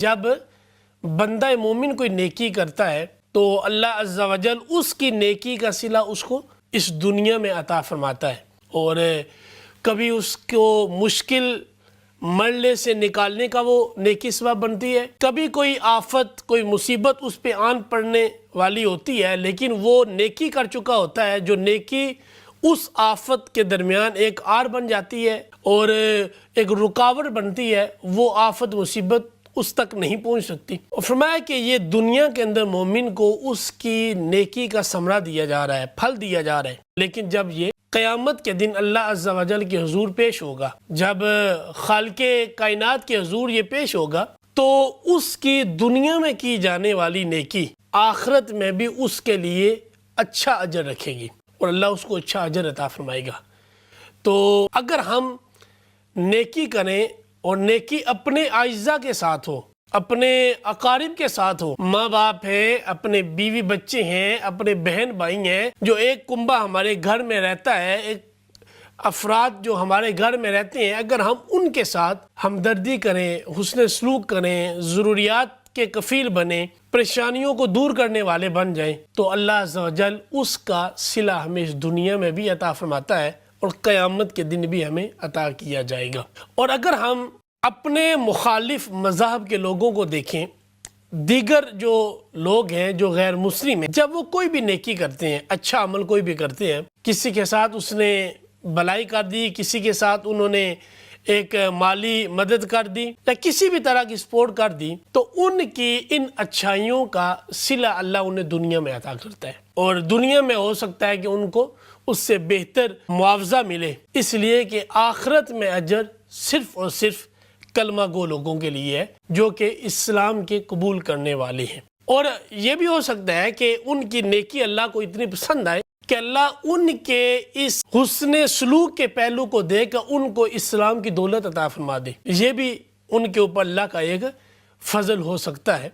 جب بندہ مومن کوئی نیکی کرتا ہے تو اللہ عز و جل اس کی نیکی کا صلہ اس کو اس دنیا میں عطا فرماتا ہے، اور کبھی اس کو مشکل مرحلے سے نکالنے کا وہ نیکی سبب بنتی ہے، کبھی کوئی آفت کوئی مصیبت اس پہ آن پڑنے والی ہوتی ہے، لیکن وہ نیکی کر چکا ہوتا ہے، جو نیکی اس آفت کے درمیان ایک آڑ بن جاتی ہے اور ایک رکاوٹ بنتی ہے، وہ آفت مصیبت اس تک نہیں پہنچ سکتی۔ اور فرمایا کہ یہ دنیا کے اندر مومن کو اس کی نیکی کا ثمرہ دیا جا رہا ہے، پھل دیا جا رہا ہے، لیکن جب یہ قیامت کے دن اللہ عز و جل کے حضور پیش ہوگا، جب خالق کائنات کے حضور یہ پیش ہوگا، تو اس کی دنیا میں کی جانے والی نیکی آخرت میں بھی اس کے لیے اچھا اجر رکھے گی اور اللہ اس کو اچھا اجر عطا فرمائے گا۔ تو اگر ہم نیکی کریں اور نیکی اپنے اعزاء کے ساتھ ہو، اپنے اقارب کے ساتھ ہو، ماں باپ ہیں، اپنے بیوی بچے ہیں، اپنے بہن بھائی ہیں، جو ایک کنبہ ہمارے گھر میں رہتا ہے، ایک افراد جو ہمارے گھر میں رہتے ہیں، اگر ہم ان کے ساتھ ہمدردی کریں، حسن سلوک کریں، ضروریات کے کفیل بنیں، پریشانیوں کو دور کرنے والے بن جائیں، تو اللہ عز و جل اس کا صلہ ہمیں اس دنیا میں بھی عطا فرماتا ہے اور قیامت کے دن بھی ہمیں عطا کیا جائے گا۔ اور اگر ہم اپنے مخالف مذہب کے لوگوں کو دیکھیں، دیگر جو لوگ ہیں جو غیر مسلم ہیں، جب وہ کوئی بھی نیکی کرتے ہیں، اچھا عمل کوئی بھی کرتے ہیں، کسی کے ساتھ اس نے بھلائی کر دی، کسی کے ساتھ انہوں نے ایک مالی مدد کر دی یا کسی بھی طرح کی سپورٹ کر دی، تو ان کی ان اچھائیوں کا صلہ اللہ انہیں دنیا میں عطا کرتا ہے، اور دنیا میں ہو سکتا ہے کہ ان کو اس سے بہتر معاوضہ ملے، اس لیے کہ آخرت میں اجر صرف اور صرف کلمہ گو لوگوں کے لیے ہے جو کہ اسلام کے قبول کرنے والے ہیں۔ اور یہ بھی ہو سکتا ہے کہ ان کی نیکی اللہ کو اتنی پسند آئے کہ اللہ ان کے اس حسن سلوک کے پہلو کو دیکھ کر ان کو اسلام کی دولت عطا فرما دے، یہ بھی ان کے اوپر اللہ کا ایک فضل ہو سکتا ہے۔